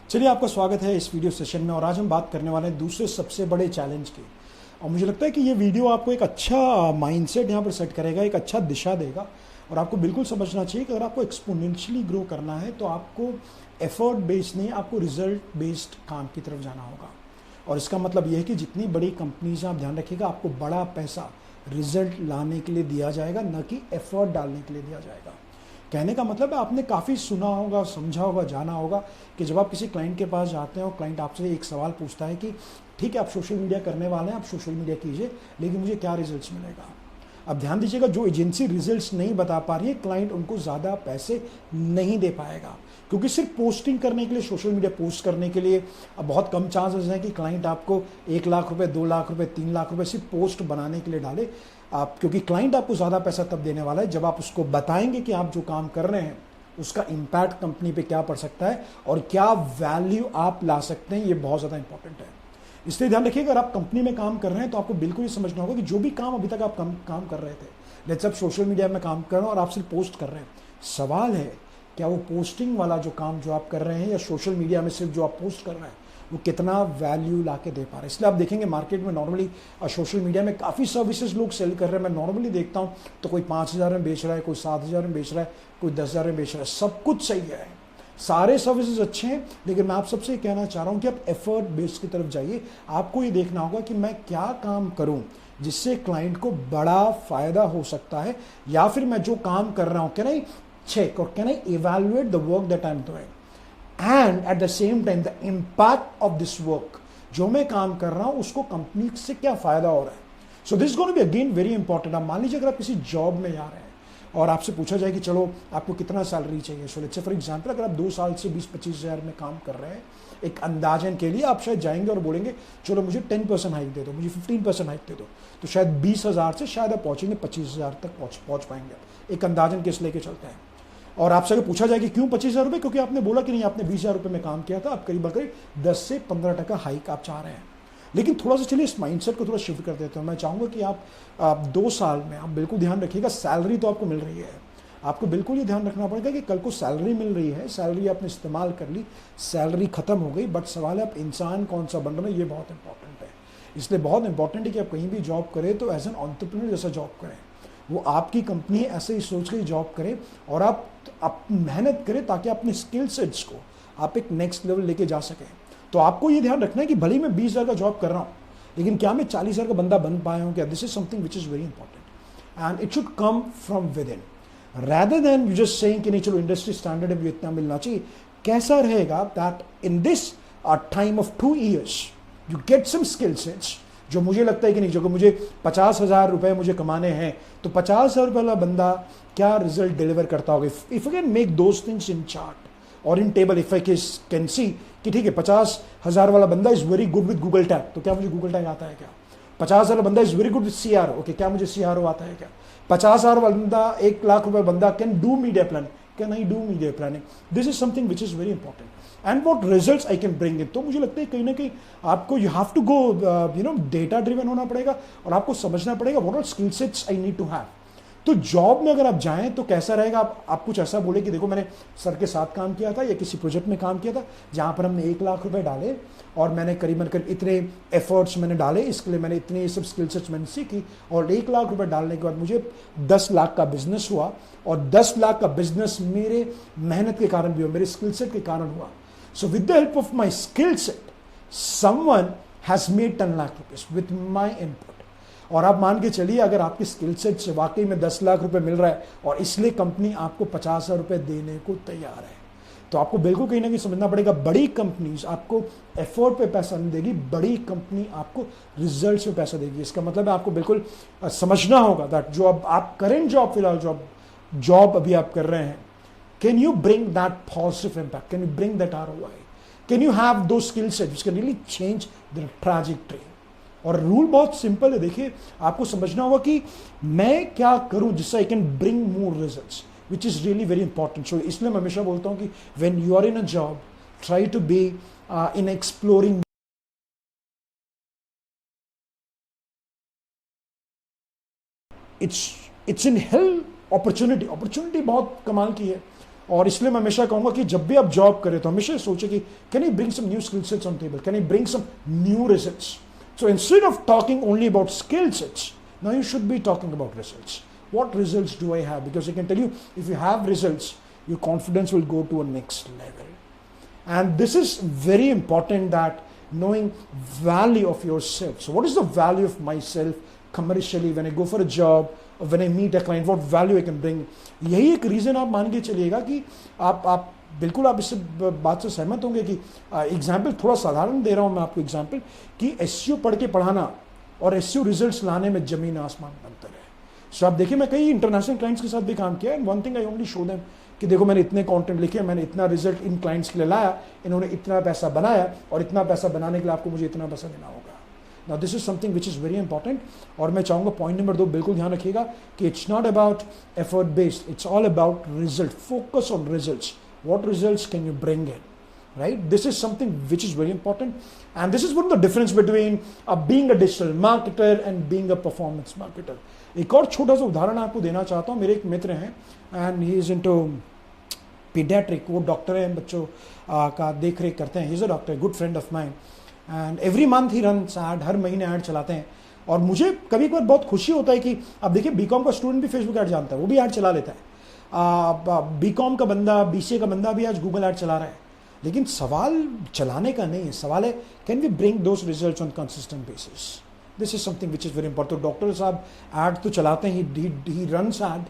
चलिए, आपका स्वागत है इस वीडियो सेशन में। और आज हम बात करने वाले हैं दूसरे सबसे बड़े चैलेंज की। और मुझे लगता है कि ये वीडियो आपको एक अच्छा माइंडसेट यहाँ पर सेट करेगा, एक अच्छा दिशा देगा। और आपको बिल्कुल समझना चाहिए कि अगर आपको एक्सपोनेंशियली ग्रो करना है तो आपको एफर्ट बेस्ड नहीं, आपको रिजल्ट बेस्ड काम की तरफ जाना होगा। और इसका मतलब यह है कि जितनी बड़ी कंपनीज आप ध्यान रखिएगा, आपको बड़ा पैसा रिजल्ट लाने के लिए दिया जाएगा, न कि एफर्ट डालने के लिए दिया जाएगा। कहने का मतलब है, आपने काफ़ी सुना होगा, समझा होगा, जाना होगा कि जब आप किसी क्लाइंट के पास जाते हैं और क्लाइंट आपसे एक सवाल पूछता है कि ठीक है, आप सोशल मीडिया करने वाले हैं, आप सोशल मीडिया कीजिए, लेकिन मुझे क्या रिजल्ट्स मिलेगा। अब ध्यान दीजिएगा, जो एजेंसी रिजल्ट्स नहीं बता पा रही है, क्लाइंट उनको ज़्यादा पैसे नहीं दे पाएगा, क्योंकि सिर्फ पोस्टिंग करने के लिए, सोशल मीडिया पोस्ट करने के लिए अब बहुत कम चांसेस हैं कि क्लाइंट आपको 1 लाख रुपए, 2 लाख रुपए, 3 लाख रुपए सिर्फ पोस्ट बनाने के लिए डाले। आप, क्योंकि क्लाइंट आपको ज़्यादा पैसा तब देने वाला है जब आप उसको बताएंगे कि आप जो काम कर रहे हैं उसका इम्पैक्ट कंपनी पे क्या पड़ सकता है और क्या वैल्यू आप ला सकते हैं। ये बहुत ज़्यादा इंपॉर्टेंट है। इसलिए ध्यान रखिएगा, अगर आप कंपनी में काम कर रहे हैं तो आपको बिल्कुल ये समझना होगा कि जो भी काम अभी तक आप काम कर रहे थे, लेट्स आप सोशल मीडिया में काम कर रहे हैं और आप सिर्फ पोस्ट कर रहे हैं, सवाल है क्या वो पोस्टिंग वाला जो काम जो आप कर रहे हैं या सोशल मीडिया में सिर्फ जो आप पोस्ट कर रहे हैं वो कितना वैल्यू ला के दे पा रहे हैं। इसलिए आप देखेंगे मार्केट में नॉर्मली सोशल मीडिया में काफ़ी सर्विसेज लोग सेल कर रहे हैं। मैं नॉर्मली देखता हूँ तो कोई 5,000 में बेच रहा है, कोई 7,000 में बेच रहा है, कोई 10,000 में बेच रहा है। सब कुछ सही है, सारे सर्विसेज अच्छे हैं, लेकिन मैं आप सबसे ये कहना चाह रहा हूँ कि आप एफर्ट बेस्ड की तरफ जाइए। आपको ये देखना होगा कि मैं क्या काम करूँ जिससे क्लाइंट को बड़ा फायदा हो सकता है, या फिर मैं जो काम कर रहा हूँ कैन आई चेक और can I evaluate the work that I am doing, and at the same time the impact of this work, जो मैं काम कर रहा हूं उसको कंपनी से क्या फायदा हो रहा है। So this gonna be again very important. आप मान लीजिए अगर आप किसी जॉब में जा रहे हैं और आपसे पूछा जाए कि चलो आपको कितना सैलरी चाहिए, so let's say for example अगर आप 2 साल से 20-25 हज़ार में काम कर रहे हैं, एक अंदाजन के लिए आप शायद जाएंगे और बोलेंगे चलो मुझे 10% हाइक दे दो, मुझे 15% हाइक दे दो, तो शायद 20,000 से शायद आप पहुंचेंगे 25,000 तक पहुंच पाएंगे। एक अंदाजन केस लेके चलते हैं। और आपसे अगर पूछा जाए कि क्यों 25,000 रुपये, क्योंकि आपने बोला कि नहीं, आपने 20,000 रुपये में काम किया था, आप करीब करीब 10 से 15% हाइक आप चाह रहे हैं। लेकिन थोड़ा सा चलिए इस माइंडसेट को थोड़ा शिफ्ट कर देते हैं। मैं चाहूँगा कि आप 2 साल में आप बिल्कुल ध्यान रखिएगा, सैलरी तो आपको मिल रही है, आपको बिल्कुल ये ध्यान रखना पड़ेगा कि कल को सैलरी मिल रही है, सैलरी आपने इस्तेमाल कर ली, सैलरी खत्म हो गई, बट सवाल है आप इंसान कौन सा बन रहे हैं, ये बहुत इंपॉर्टेंट है। इसलिए बहुत इंपॉर्टेंट है कि आप कहीं भी जॉब करें तो एज एन एंटरप्रेन्योर जैसा जॉब करें। वो आपकी कंपनी ऐसे ही सोच के जॉब करे और आप मेहनत करें ताकि अपने स्किल सेट्स को आप एक नेक्स्ट लेवल लेके जा सकें। तो आपको ये ध्यान रखना है कि भले ही मैं 20,000 का जॉब कर रहा हूँ, लेकिन क्या मैं 40,000 का बंदा बन पाया हूँ क्या। This is something which is very important and it should come from with in, rather than you just saying कि नहीं चलो इंडस्ट्री स्टैंडर्ड है, इतना मिलना चाहिए। कैसा रहेगा that in this time of 2 years you get some skill sets, जो मुझे लगता है कि नहीं, जो मुझे 50,000 रुपए मुझे कमाने हैं, तो 50,000 रुपये वाला बंदा क्या रिजल्ट डिलीवर करता होगा। If you can make those things in chart और in table, if I can see कि ठीक है 50,000 वाला बंदा is very good with Google tag, तो क्या मुझे गूगल टैग आता है क्या। 50,000 बंदा is very good with CRO, okay, क्या मुझे CRO आता है क्या। 50,000 बंदा, 1 लाख रुपए बंदा can do media plan, can I do media planning. This is something which is very important and what results I can bring in. तो मुझे लगता है कहीं ना कहीं आपको you have to go data driven होना पड़ेगा और आपको समझना पड़ेगा what are skill sets I need to have. तो जॉब में अगर आप जाएं तो कैसा रहेगा, आप कुछ ऐसा बोले कि देखो मैंने सर के साथ काम किया था या किसी प्रोजेक्ट में काम किया था जहां पर हमने 1 लाख रुपए डाले और मैंने करीबन करीब इतने एफर्ट्स मैंने डाले, इसके लिए मैंने इतने ये सब स्किल सेट्स मैंने सीखी, और 1 लाख रुपए डालने के बाद मुझे 10 लाख का बिजनेस हुआ, और 10 लाख का बिजनेस मेरे मेहनत के कारण भी हुआ, मेरे स्किल सेट के कारण हुआ। So with the help of my skill set someone has made 10 lakh rupees with my input. और आप मान के चलिए अगर आपके स्किल सेट से वाकई में 10 लाख रुपए मिल रहा है और इसलिए कंपनी आपको 50,000 रुपए देने को तैयार है, तो आपको बिल्कुल कहीं ना कहीं समझना पड़ेगा, बड़ी कंपनीज आपको एफर्ट पे पैसा नहीं देगी, बड़ी कंपनी आपको रिजल्ट्स पे पैसा देगी। इसका मतलब है आपको बिल्कुल समझना होगा दैट जो अब आप करेंट जॉब, फिलहाल जॉब अभी आप कर रहे हैं, can you bring that positive impact, can you bring that ROI, can you have two skill set which can really change the trajectory. और रूल बहुत सिंपल है, देखिए आपको समझना होगा कि मैं क्या करूं जिससे I can bring more results, which is really very important. So इसलिए मैं हमेशा बोलता हूं कि when you are in a job, try to be in exploring, it's in health opportunity बहुत कमाल की है। और इसलिए मैं हमेशा कहूंगा कि जब भी आप जॉब करें तो हमेशा सोचें कि can I bring some new skill sets on table, can I bring some new results. So instead of talking only about skill sets, now you should be talking about results. What results do I have? Because I can tell you, if you have results, your confidence will go to a next level. And this is very important, that knowing value of yourself. So what is the value of myself commercially when I go for a job or when I meet a client? What value I can bring? यही एक reason आप मान के चलिएगा कि आप बिल्कुल आप इससे बात से सहमत होंगे कि एग्जाम्पल थोड़ा साधारण दे रहा हूं मैं आपको एग्जाम्पल कि एसईओ पढ़ के पढ़ाना और एसईओ रिजल्ट्स लाने में जमीन आसमान अंतर है. सो आप देखिए, मैं कई इंटरनेशनल क्लाइंट्स के साथ भी काम किया, and one thing I only show them कि देखो मैंने इतने कंटेंट लिखे, मैंने इतना रिजल्ट इन क्लाइंट्स के लिए लाया, इन्होंने इतना पैसा बनाया, और इतना पैसा बनाने के लिए आपको मुझे इतना पैसा देना होगा. Now this is something which is very important. और मैं चाहूँगा पॉइंट नंबर 2 बिल्कुल ध्यान रखिएगा कि it's not about effort based, it's all about result. Focus on results. What results can you bring in, right? This is something which is very important, and this is one of the difference between being a digital marketer and being a performance marketer. एक और छोटा सा उदाहरण आपको देना चाहता हूँ. मेरे एक मित्र हैं and he is into pediatric, वो डॉक्टर हैं, बच्चों का देख रेख करते हैं. he is a doctor, good friend of mine, and every month he runs ad, हर महीने ऐड चलाते हैं. और मुझे कभी कभार बहुत खुशी होता है कि अब देखिए बीकॉम का स्टूडेंट भी फेसबुक ऐड जानता है, वो भी ऐड चला लेता है. बीकॉम का बंदा, बीसीए का बंदा भी आज गूगल ऐड चला रहा है. लेकिन सवाल चलाने का नहीं है, सवाल है can we bring those results on consistent basis. This is something which is very important. तो डॉक्टर साहब ऐड तो चलाते हैं, he runs ad,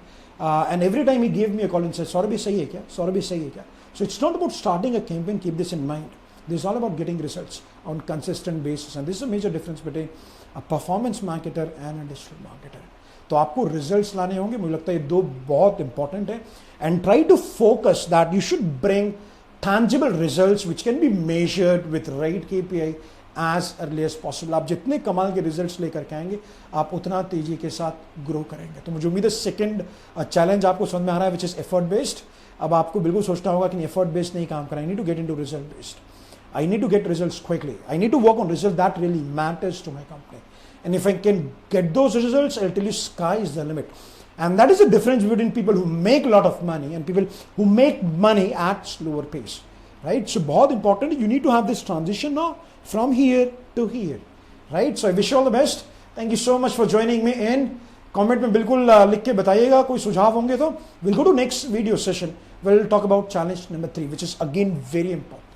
and every time he give me a call and say Saurabh ये सही है क्या, सौरभ ये सही है क्या. So it's not about starting a campaign, keep this in mind. This is all about getting results on consistent basis, and this is a major difference between a performance marketer and a digital marketer. तो आपको results लाने होंगे, मुझे लगता है ये 2 बहुत important है. And try to focus that you should bring tangible results which can be measured with right KPI as early as possible. आप जितने कमाल के रिजल्ट्स लेकर के आएंगे, आप उतना तेजी के साथ ग्रो करेंगे. तो मुझे उम्मीद है सेकंड चैलेंज आपको समझ में आ रहा है, विच इज एफर्ट बेस्ड. अब आपको बिल्कुल सोचना होगा कि एफर्ट बेस्ड नहीं काम करना. I need to get into result based. I need to get results quickly. I need to work on results that really matters to my company. And if I can get those results, I'll tell you sky is the limit. And that is the difference between people who make a lot of money and people who make money at slower pace. Right? So बहुत important, you need to have this transition now from here to here. Right? So I wish you all the best. Thank you so much for joining me in. Comment में बिल्कुल लिख के बताइएगा, कोई सुझाव होंगे तो. We'll go to next video session. We'll talk about challenge number 3, which is again very important.